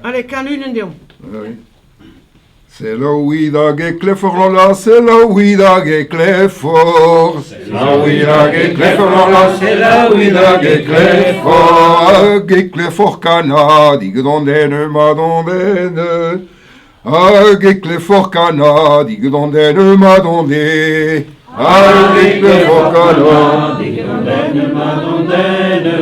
Allez, kan une dem. Oui. C'est là où il a Cléfort là, c'est là où il a Cléfort. C'est là où il a Cléfort là, c'est là où il a Cléfort. Cléfort cana, dig dondene ma dondene. Cléfort cana, dig dondene ma dondene. Cléfort cana, dig dondene ma dondene.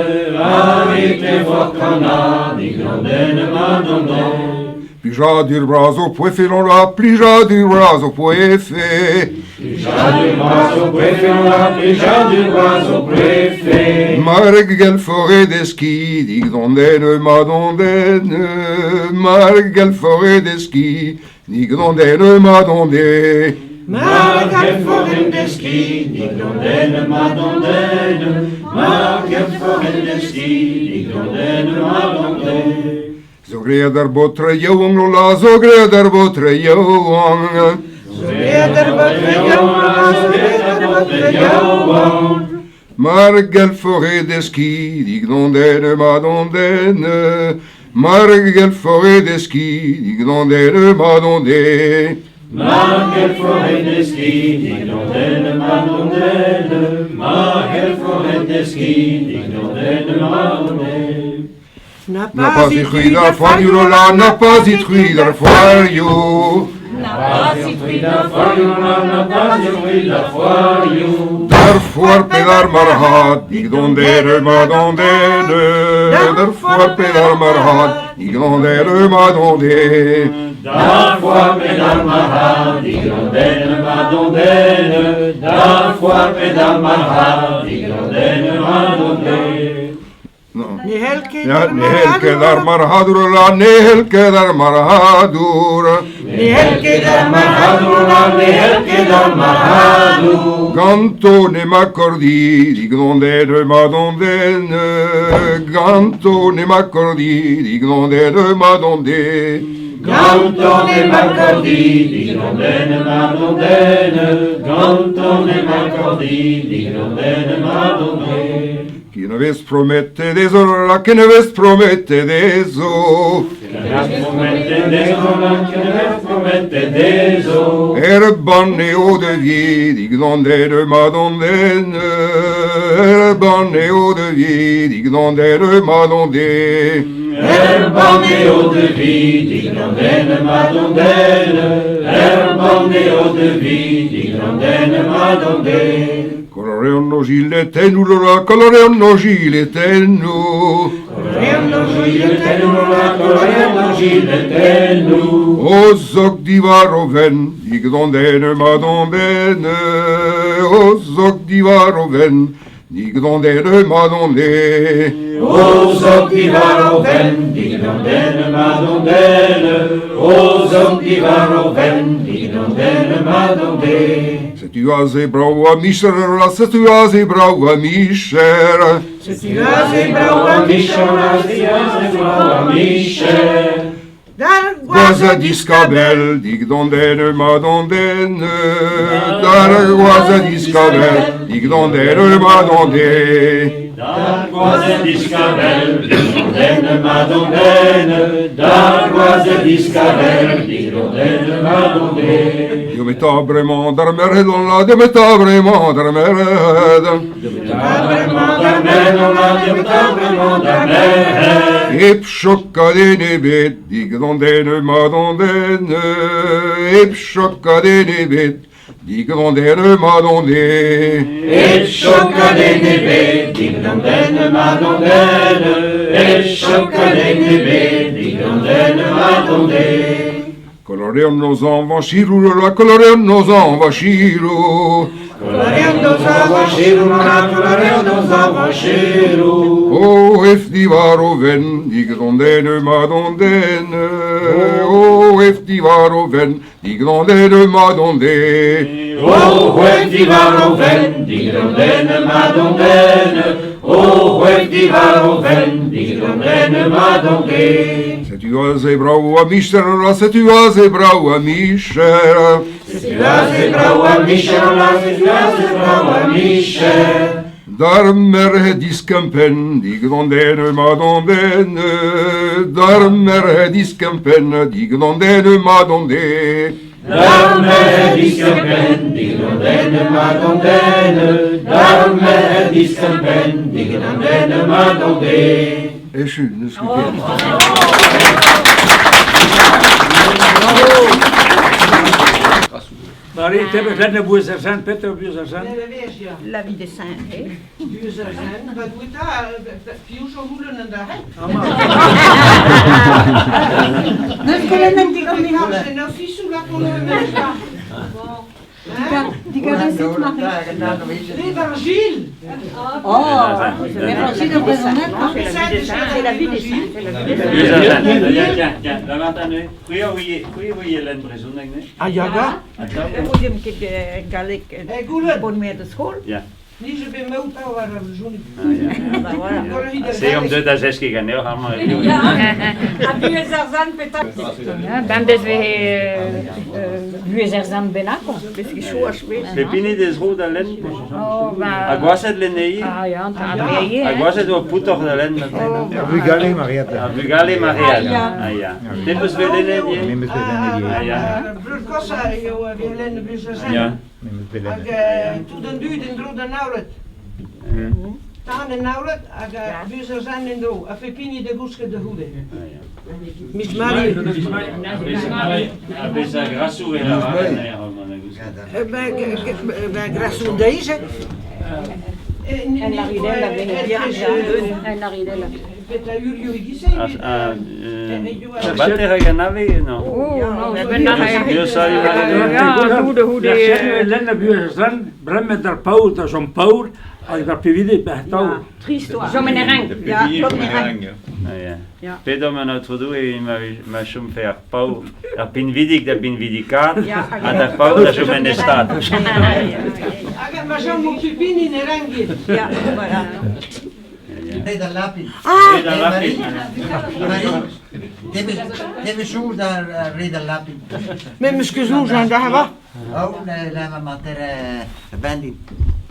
Cléfort cana, dig dondene ma dondene. Plija du brazo puoi faire là, plija du brazo puoi faire. Plija du brazo puoi faire là, plija du brazo puoi faire. Margel forêt des skis, dig dondene ma dondene. Margel forêt des skis, dig dondene ma dondene. Margel forêt des skis, dig dondene ma dondene. Margel forêt des skis, dig dondene ma dondene. Zogreder botre jong lola, zogreder botre jong. Zogreder botre jong, zogreder botre jong. Margel forêt des skis, dig dondene ma dondene. Margel forêt des skis, dig dondene ma dondene. Margel forêt des skis, dig dondene ma dondene. Margel forêt des skis, dig dondene ma dondene. N'a pas itruit dar foariu lola, n'a pas itruit dar foariu. N'a pas itruit dar foariu lola, n'a pas itruit dar foariu. Dar foar pedar marhat, dig dondene ma dondene. Dar foar pedar marhat, dig dondene ma dondene. Dar foar pedar marhat, dig dondene ma dondene. Dar foar pedar marhat, dig dondene ma dondene. Nehel kedar marhadur la, nehel kedar marhadur. Nehel kedar marhadur la, nehel kedar marhadur. Ganto ne m'accordi, dig dondene ma dondene. Ganto ne m'accordi, dig dondene ma dondene. Ganto ne m'accordi, dig dondene ma dondene. Ganto ne m'accordi, dig dondene ma dondene. Chi ne ves promette deso, la che ne ves promette deso. Bonne eau de vie, dig dondene ma dondene. Bonne eau de vie, dig dondene ma dondene. Bonne eau de vie, dig dondene ma dondene. Bonne eau de vie, dig dondene ma dondene. Colore un gile tenu, colore un gile tenu. Colore un gile tenu, colore un gile tenu. O zoc di varoven, dig dondene ma dondene. O zoc di varoven, dig dondene ma dondene. O zoc di varoven, dig dondene ma dondene. O zoc di varoven, dig dondene ma dondene. Se tu as brau a mischer, se tu as brau a mischer. Se tu as brau a mischer, se tu as brau a mischer. Guaza discabel, dig dondene ma dondene. Dar guaza discabel, dig dondene ma dondene. Dar guaza discabel, dig dondene ma dondene. Dar guaza discabel, dig dondene ma dondene. Io metà vraiment dar merde dans la, de metà vraiment dar merde. Ep sciocca de nebet, dig dondene ma dondene. Ep sciocca de nebet, dig dondene ma dondene. Ep sciocca de nebet, dig dondene ma dondene. Ep sciocca de nebet, dig dondene ma dondene. Colorions nos enfants chirou, la colorions nos enfants chirou. Colorions nos enfants chirou, la colorions nos enfants chirou. Oh, if di varoven, dig dondene ma dondene. Oh, if di varoven, dig dondene ma dondene. Oh, if di varoven, dig dondene ma dondene. Oh, if di varoven, dig dondene ma dondene. Se tu as brau a mischer, se tu as brau a mischer. Se tu as brau a mischer, se tu as brau a mischer. Darmer discampen, digdondene madondene. Darmer discampen, digdondene madondene. Darme discampen, digdondene madondene. Darme discampen, digdondene madondene. Et schön, das ist gut. Marie, hebben we net boer zijn, Peter boer zijn. La vie des saints. Wat doet daar? Pius of hoelen en daar? Non kunnen die om die Als handen. je nou vies zo laat onder de mensen. Die kunnen zit Marie. L'Évangile. Oh, l'évangile de Brésonet. C'est la vie des saints. Ja, dat maakt nu. Goeie Jelen Brezoening, nee? Ah ja, ja. Dan moet je hem gelijk Hey, Goelen. voor meer de school. Ja. Niet zo bij mij op waar we zo niet. Zeg om dit dat 6 keer gaan, heel allemaal. Ben dus weer zerzan benako. Misschien zo spelen. Pepini des roda len. Oh, maar... Aguaset len nee. Ah ja, het is Aguaset o putoch de len. Bugale Marietta. Bugale Maria. Ah ja. Tipus we len nee. Neem Ah ja. Broer Kossa, joh, weer lenen bij zo zijn. Ja. Toen den duur den droog den nauwlet. Taan en nauwlet, bij zo zijn in droog. Af pini de goeske de hoede. Miss Marie. Abis grasu weer aan. Bij Grasso deze. En Naridella ben ik. En Naridella. Wat tegen Ganavi? No. Oh, we hebben nog Je zou je Ja, hoe Lenne boer zijn, brem met haar pauw, dat is een pauw. Als dat pivide bij het touw. Zo met een rang. Ja, kom in rang. Ja. Pedo me notre doux et ma chum faire pau. La pin vidic da pin vidicat. A da pau da chum en estat. Maar zo moet je pini in de rang gaan. Ja, voilà. Reda Lapin. Reda Lapin. Deve zoer daar Reda Lapin. Met mijn skezoen zijn daar wat. Oh, nee, laat me maar ter bandit.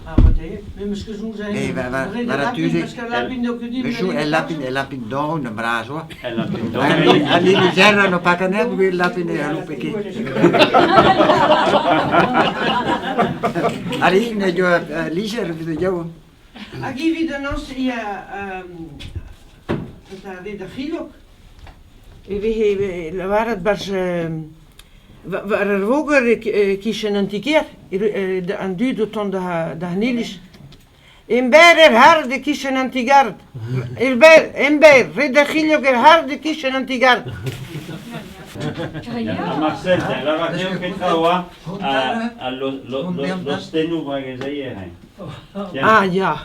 Ah, wat heet? Met mijn skezoen zijn. Nee, waar natuurlijk. El Lapin down, een braas hoor. El Lapin down. En die zeggen nog pakken net weer Lapin en roep ik. Allee, nee, je Lisa, de jou. Aqui vida nossa ia da Reda Filho. E we waren het bas waar er woger kiezen een keer de aan duurde ton de Hanilis. In Beir harde kiezen een tigar. In Beir Reda Filho er harde kiezen een tigar. Marcel, la va que eu trawa a los tenu va que ze hier. Ah ja.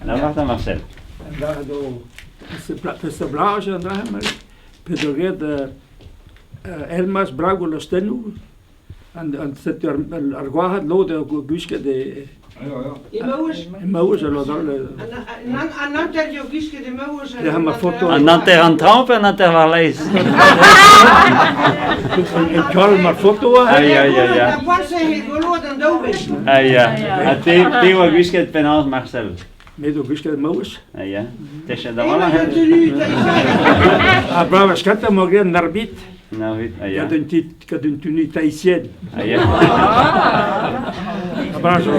La va Marcel. En daar is de blaasje en daar maar pedogeet Elmas Brago los tenu. En zet er argoa lode guske de Mouwers en lo daar. En dan ter je kiesje de mouwers. Ja, maar foto. En dan ter aan tramp en dan ter valleis. Ik kan maar foto. Ja. Dat was hij gewoon dan dood. Ah ja. A te wa guske penals Marcel. Met de guske de Mouwers. Ah ja. Tesje da En wala. dan nu dat Ah, bravo, schatte morgen narbit. Nou weet. Ah Ja, ja. den tit que den tuni taïsienne. Ah ja. Bravo,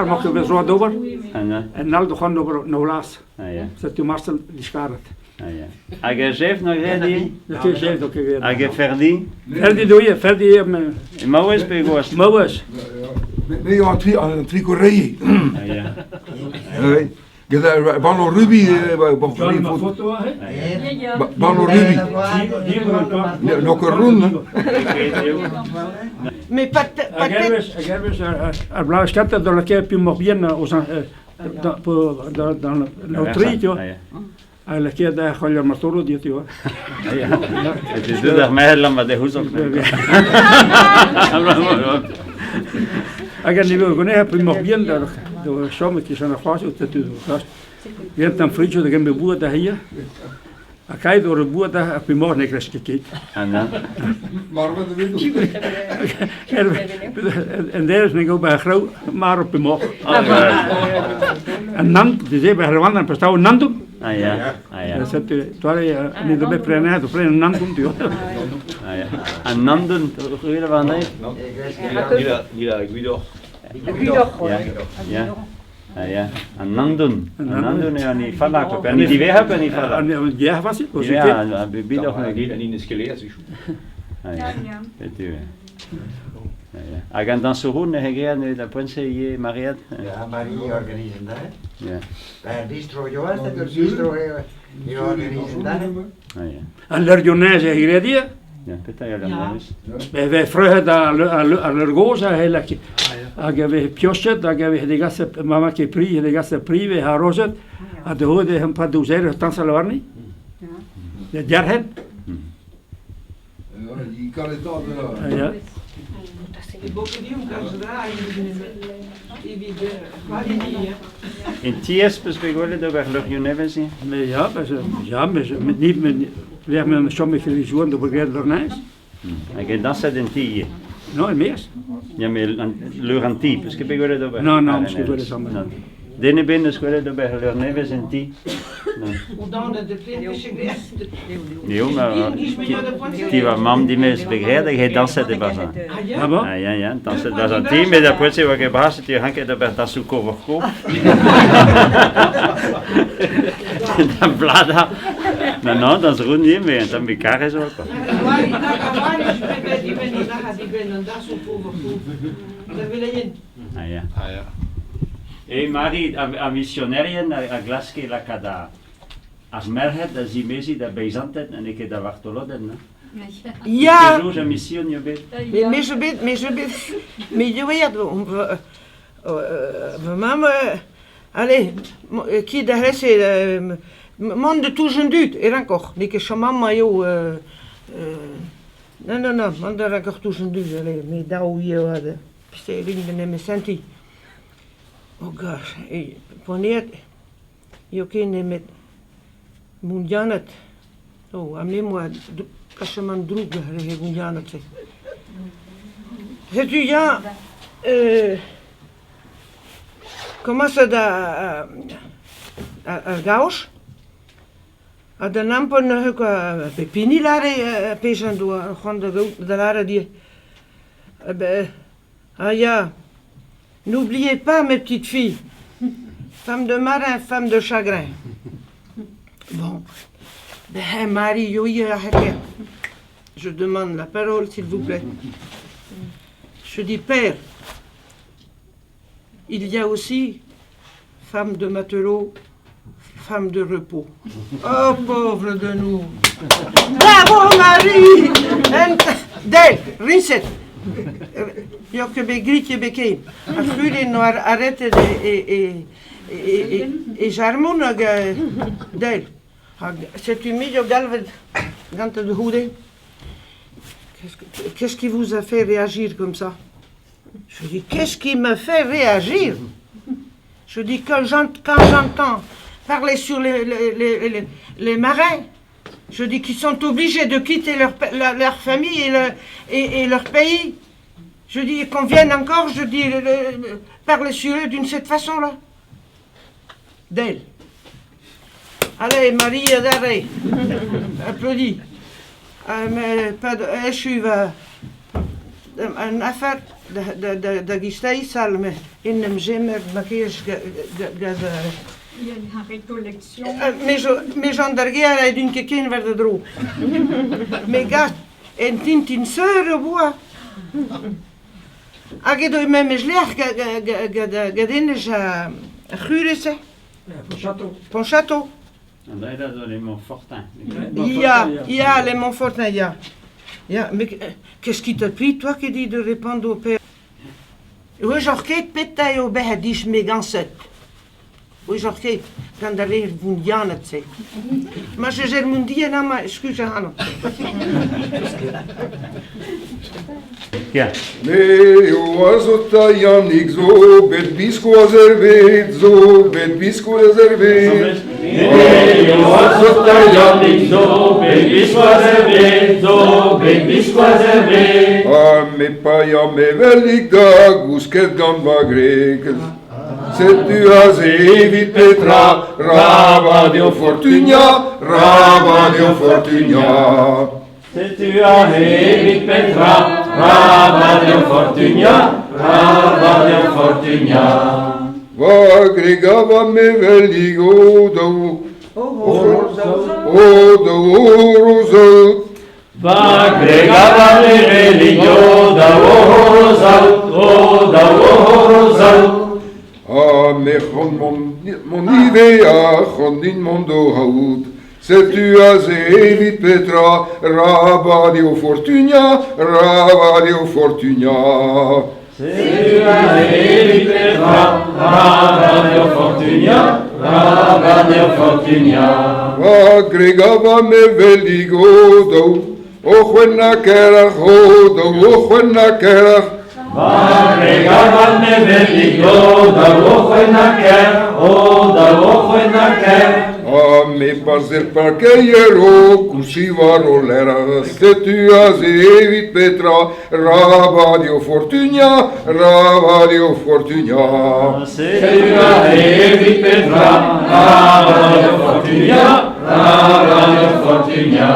mag je weer zo door. En En al gaan over Nolas. ah ja. Zet je Marcel die schaart. Ah ja. A ge chef no gredi. Dat is het ook weer. A ge ferdi. Ferdi doe je, Ferdi Mouwes pe gost. Mouwers. Nee, een tricorerie. Ah ja. Bano Ruby, Foto, hè? Bano Ruby. Nog een ronde. Mais pas Agarves, blauw schatte dans lequel puis mort bien dans le tri, tu vois. À laquelle daar ga je maar toro dit, tu vois. Ja. Het is dus meer dan wat de huis ook. Agar niveau gone puis mort bien dans de chambre qui sont en face au tête du gast. Viens tan fricho de gembe bua da hier. Dan ga je door de boer, daar heb je morgen een keer gekeken. En dan? Maar wat wil je? En daar is ik ook bij Grauw, maar op je morgen. En Nant, die zei bij Rwanda, en bestaan Nantum. Ah ja. Ah ja. Dat zit er niet bij Prenaat, of Prenaat Nantum. Ah ja. En Nanden, hoe weet je van dat? Ja, Guido. Ja. Ja. Ah ja. En Nanden. En Nanden, ja, niet van dat. En niet die weg hebben, niet van dat. Ja, was het? Was Ja, het? en bij toch nog. En in de skeleet. Ah ja. Weet u. Ja, ja. Ik heb dan zo goed gegeven nu dat prinses hier, Mariette. Ja, maar die organiseren dat. Ja. Bij distro Joas, dat door distro die organiseren dat. Ah ja. En l'Arjonais, zeg je die? Ja, dat je dan nog eens. Wij vragen dat aan l'Argoza, eigenlijk. Ik heb een piosje, dan heb ik de gasten, mama die pri, de gasten pri, we gaan rozen. En de hoorde een paar dozen, dan zal er niet. Ja, derhen. Je kan het al. Ja. En bovendien kan ze draaien. In Thiers bespreken we dat we Lugionneven zien. Ja, maar niet we hebben sommige religionen dat begrijpen door niks. En dat zit in Thiers. Nou, in meest. Ja, maar Lurantie, parce que we willen dat we. Nou, misschien willen ze allemaal. Dene binnen willen dat we Lugionneven in Thiers. Nee, maar die was mam die me begrijpt, hij danste de basan. Ah bon? Ah ja, ja, danste de basan. Die met dat potje wat je baas die hangt dat bij dat zoek overkoop. Dan blada. Nou, dat is goed niet meer, dan ben ik zo. Ah ja. Hey Marie, a missionarien a glaske la kada. Als merhet, dat zie je dat bij zandet en ik heb dat wachtoloden. Ja, Zo'n mission je bent. mais je weet, maman, allez, qui d'arrêter, monde tout jeune dut, et encore, mais que son maman yo, non, monde encore tout jeune dut, allez, mais da où il y a de, c'est rien de me senti. Oh gosh, wanneer je kind met Munjanet, oh, amenez-moi, cachement droog, Munjanet. Sais-tu, ja, comment ça à gauche? À de nampon, quoi, pepini lare, pesando, de lare die. Ah ja. N'oubliez pas, mes petites filles, femme de marin, femme de chagrin. Bon, ben, Marie, je demande la parole, s'il vous plaît. Je dis, Père, il y a aussi femme de matelot, femme de repos. Oh, pauvre de nous. Bravo, Marie! Del, rinset. Ja, que be grietje bekeen. Als jullie nou arrêten et j'armon d'elle. C'est une mise au galve dans de houdé. Qu'est-ce qui vous a fait réagir comme ça? Je dis, qu'est-ce qui me fait réagir? Je dis, quand j'entends parler sur les marins, je dis qu'ils sont obligés de quitter leur famille et leur pays. Je dis qu'on vienne encore, je dis, parler sur eux d'une cette façon-là. D'elle. Allez, Marie, d'arrêt. Applaudis. Mais pas de... Je suis une affaire de gistei salme. In hem zimmer, maquillage, mais j'en derrière, d'une quelqu'un vers de droit. Mais gars, en tintin sœur, bois. Ik doe met mijn slecht gedinges Gurissen. Ponchato. En dat is les Montfortin. Ja, les Montfortin, ja. Ja, mais qu'est-ce qui t'a pris, toi, qui dit de répondre au père? Oui, genre, qu'est-ce que tu as dit, mes gansettes? Hoe is oké, kan daar weer van Jan het zeggen. Maar ze zeggen moet die naam maar excuus aan. Ja. Leo azota Yannick zo, bet bisco azervet, zo, bet bisco azervet. Leo azota Yannick zo, bet bisco azervet, zo, bet bisco azervet. Me paia me velik da, gusket gan bagrekes. C'est tu as evit Petra, Rabadio Fortunia, Rabadio Fortunia. C'est tu as evit Petra, Rabadio Fortunia, Rabadio Fortunia. Va gregava me veligo do, o do rosal. Va gregava me veligo da rosal, o da rosal. Me chon mon idea, chon din mondo haut. C'est tu as evit Petra, Rabadio Fortunia, Rabadio Fortunia. C'est tu as evit Petra, Rabadio Fortunia, Rabadio Fortunia. Va gregava me veligo do, o juena kerach, o do, o juena kerach. Va gregava me veligo da rojo en naker, o da rojo en naker. Me parzer parqueiero, cusiva rolera, se tu as evit Petra, Rabadio Fortunia, Rabadio Fortunia. Se tu as evit Petra, Rabadio Fortunia, Rabadio Fortunia.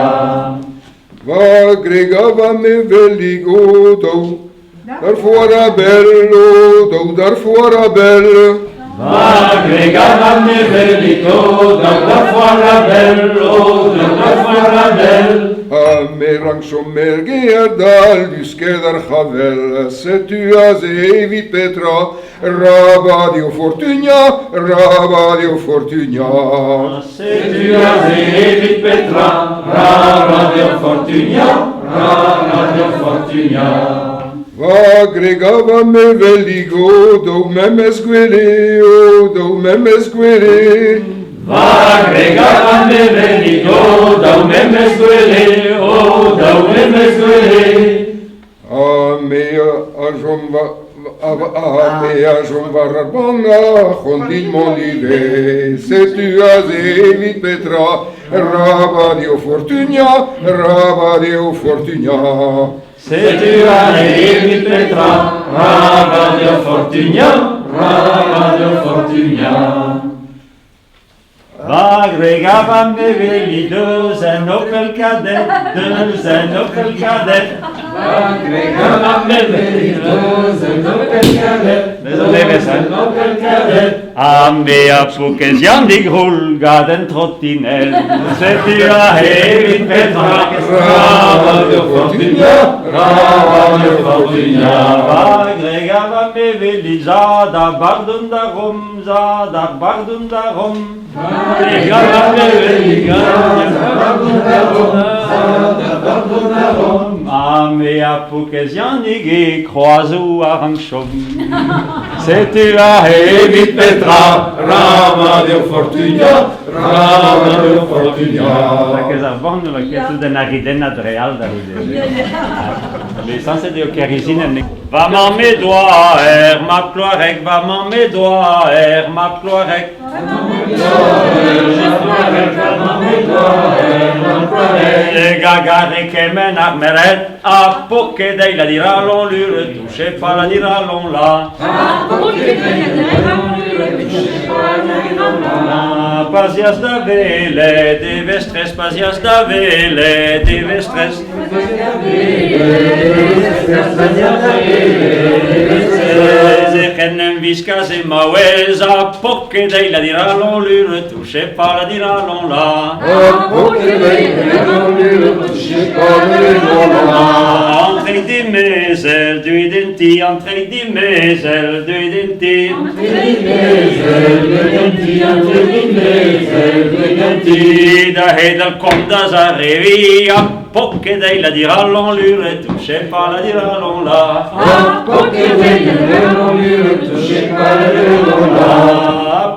Va gregava me veligo do, dar fuera bello, do dar fuera bello. Va gregava me veligo, da fuera bello, da fuera bello. Me rancho mergeer dal, luskeder havel, se tu as evit Petra, Rabadio Fortunia, Rabadio Fortunia. Se tu as evit Petra, Rabadio Fortunia, Rabadio Fortunia. Va gregava me veligo, do memes guere, o do memes guere. Va gregava me veligo, da memes guere, o da memes guere. Me a jomba rarbanga, chondin mon idee, se tu as evit Petra, Rabadio Fortunia, Rabadio Fortunia. Se tu as evit Petra, Rabadio Fortunia, Rabadio Fortunia. Va gregava me velido, un Opel Kadett, un Opel Kadett. Va gregava me velido, un Opel Kadett, un Opel Kadett. A mea puques Yannick Hulga den Trottinell, se tu as evit Petra, Rabadio Fortunia, Rabadio Fortunia. Va gregava me velisa, da bardun da rom, da bardun da rom. Gregava me veligo, da bardun da rom. A mea puques Yannick e croazou a ranchom, se tu as evit Petra, Rabadio Fortunia, Rabadio Fortunia. Che sa buono perché tu della ridena real da ridere. L'essence de kerizine. Va m'en mes doigts, ma ploirec, va m'en mes doigts, ma ploirec. Le gagare che men armeret, a poche dei la dirallon lure, touche pas la dirallon là. Pasias da vele, de vestres, pasias da vele, de vestres. Ze gennen viscas e mauez, a poche dei la dirallon lure, touche pas la dirallon là. Entre des mes mezel, du identi, entre di mezel, du identi. Da hedel kom da zarevi, a poche dei la dira l'enlure, touché par la dira l'on la. A poche dei la l'enlure, touché par la dira l'on la.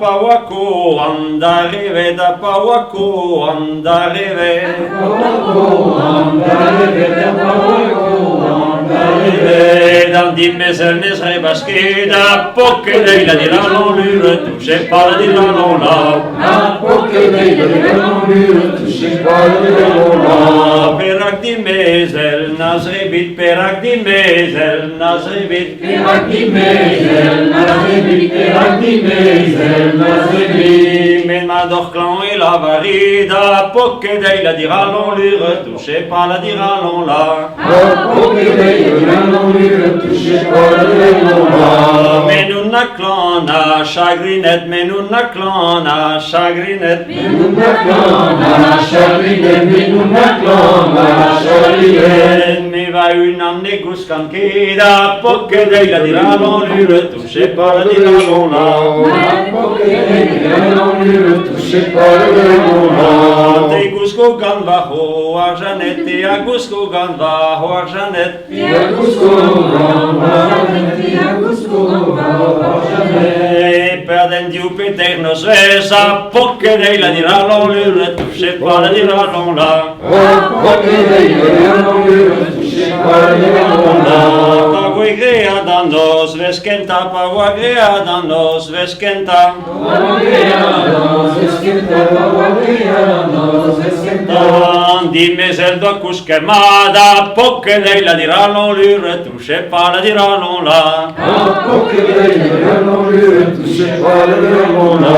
Pawako andarive, da pawako andarive. Pawako andarive, da pawako andarive. Dan di mezel nesre basque, da poche dei la dira l'enlure, touché par la dira l'on la. A poche dei la dira l'enlure, touché par la dira l'on la. Perak di mezel, nazrebit, perak di mezel, nazrebit. Perak di mezel, nazrebit, perak di mezel, nazrebit. Men ma doch clan et la varida, poche dei la dira l'enlure, touché par la dira l'on la. A poche dei la dira l'enlure, touché par la dira l'on la. Men una clan a chagrinette, men una clan a chagrinette. Men una clan a chagrinette, men una clan a chagrinette. Me va une année gouscan queda, poche dei la dira l'enlure, touché par la dira l'on la. A poche dei la dira l'enlure, touché par la dira l'on la. Te gusco gan va ho arjanet, te a gusco gan va ho arjanet. Te a gusco gan va ho arjanet, te a gusco gan va ho arjanet. Perden diu peter nos vesa, poche dei la dira l'enlure, touché par la dira l'on la. A poche dei la dira l'enlure, touché par la dira l'on la. Pavoi grea dan nos veskenta, pavoi grea dan nos veskenta. Pavoi grea dan nos veskenta, pavoi grea dan nos veskenta. Di mezel do cuschemada, poche dei la dira l'enlure, touché par la dira l'on la. A poche dei la dira l'enlure, touché par la dira l'on la.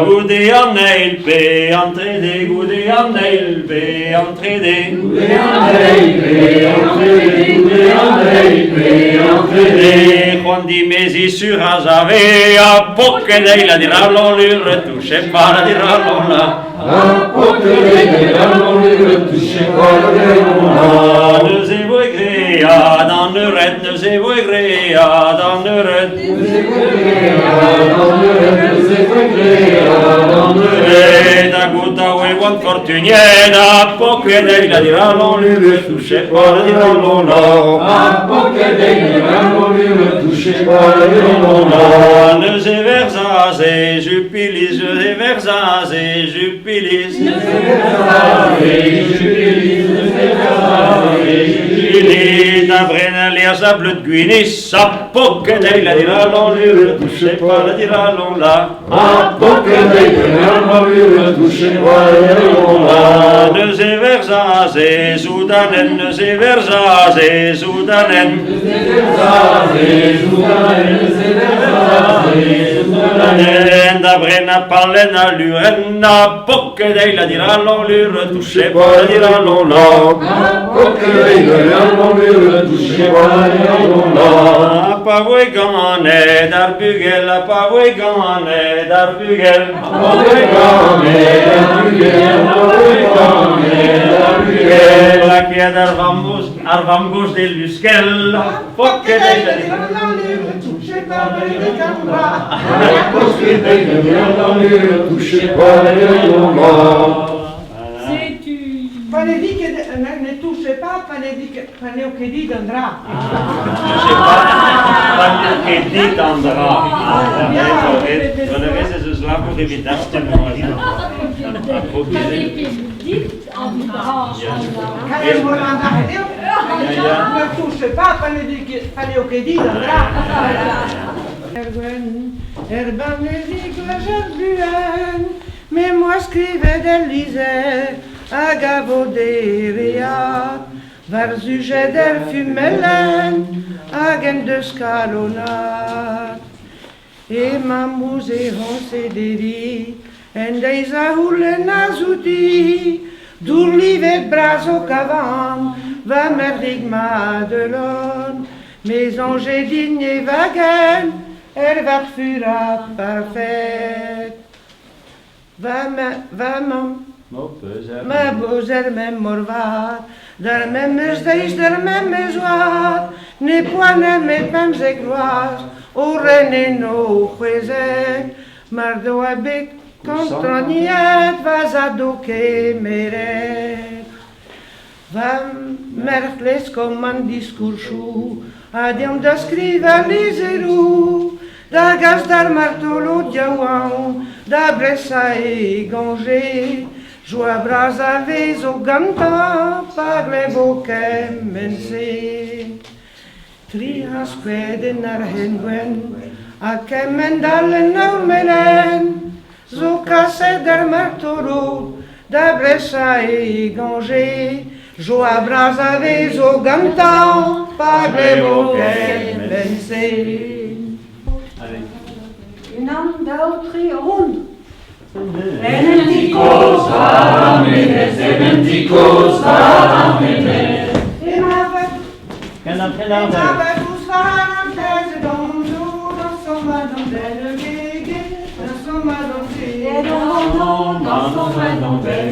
Goudé en neil pe, entraidé, goudé en neil pe, entraidé. Goudé en neil pe, entraidé, goudé en neil pe, entraidé. Juan di mesi sur azave, a poche dei la dira l'enlure, touché par la dira l'on la. A poche dei la dira l'enlure, touché par la dira l'on la. Nous évoi grea dans le red, nous évoi grea dans le red. Nous évoi grea dans le red, nous évoi grea dans le red. A gouta we want fortuniera, poche dei la dira l'enlure, touché par la dira l'on la. A poche dei la dira l'enlure, touché par la dira l'on la. Nous everzase, jupilis, nous everzase, jupilis. Nous everzase, jupilis, nous everzase, jupilis. Da brena lia sable de guinis, a poche dei la dira l'enlure, touché par la dira l'on la. A poche dei la dira l'enlure, touché par la dira l'on la. Nous everzase, soudanen, nous everzase, soudanen. Nous everzase, soudanen, nous everzase, soudanen. Da brena parlen a luren, a poche dei la dira l'enlure, touché par la dira l'on la. A poche dei la dira l'enlure, touché par la dira l'on la. A pavoi gane d'arbugel, a pavoi gane d'arbugel. A pavoi gane d'arbugel, a pavoi gane d'arbugel. La chied arvambus de luskel, poche dei la dira l'enlure, touché par la dira l'on la. A poche dei la dira l'enlure, touché par la dira l'on la. Fallait dire que ne touchez pas, fallait au che dit andrà. Fallait che dit andrà. Non avesse su slavu che vi daste noi. Quand elle vous ne touchez pas, fallait au che dit andrà. Mais moi scrivais del lisait a gavoderia, varzuge del fumelen, agen de scalonat. E mamuse honse dedi, en deisa hulen azuti, d'urlivet brazo cavan, va merdig madelon, mais ange digne vagen, var fura parfait. Va Ma bozer mem morvat, dar memes deis, dar memes wat, ne poane me pems e gloaz, o rene no juezek, mar doa bek controniet, vas a doke meret. Vam merchles com un discurso, adiam d'escriva l'iserou, da gas dar martolo diauan, da bressa e ganger, joa bras avès o ganta, parle boquem mense. Trias queden arhenguen, a kemen dalen naumelen, zo casse der martolo, da bressa e ganger, joa bras avès o ganta, parle boquem mense. Une an, deux, trois, rond. Eventicos varamenes, eventicos varamenes. Emavus varamenes, domdo, dansoma dondel gege, dansoma dondel. Dansoma dondel,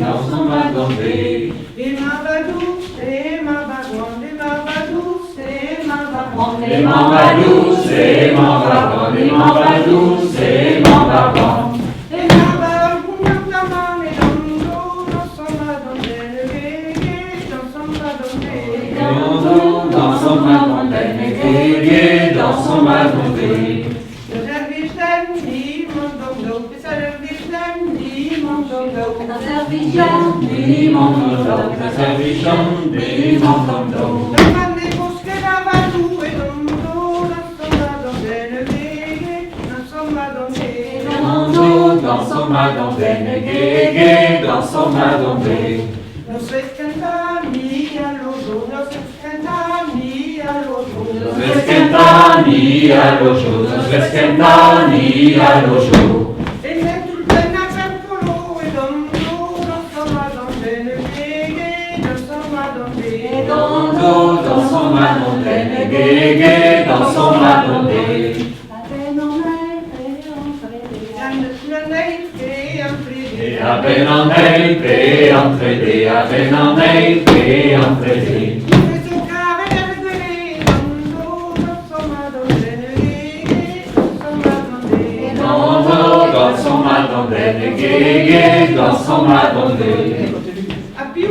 dansoma dondel. Emavadous, emavagond, emavadous, emavagond. Emavadous, emavagond, emavadous, emavagond. Dansoma dondel gege, dansoma dondel. Dansoma dondel gege, dansoma dondel. Nos escantani allojo, nos escantani allojo. Nos escantani allojo, nos escantani allojo. E mentre plena cancolo e domdo, dansoma dondel gege, dansoma dondel. Dansoma dondel gege, dansoma dondel. A peine en elle, paix entraînée, à peine en elle, paix entraînée. Dansoma dondel gege, dansoma dondel. A più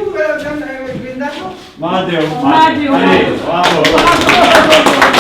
grindato? Matteo, Matteo. bravo.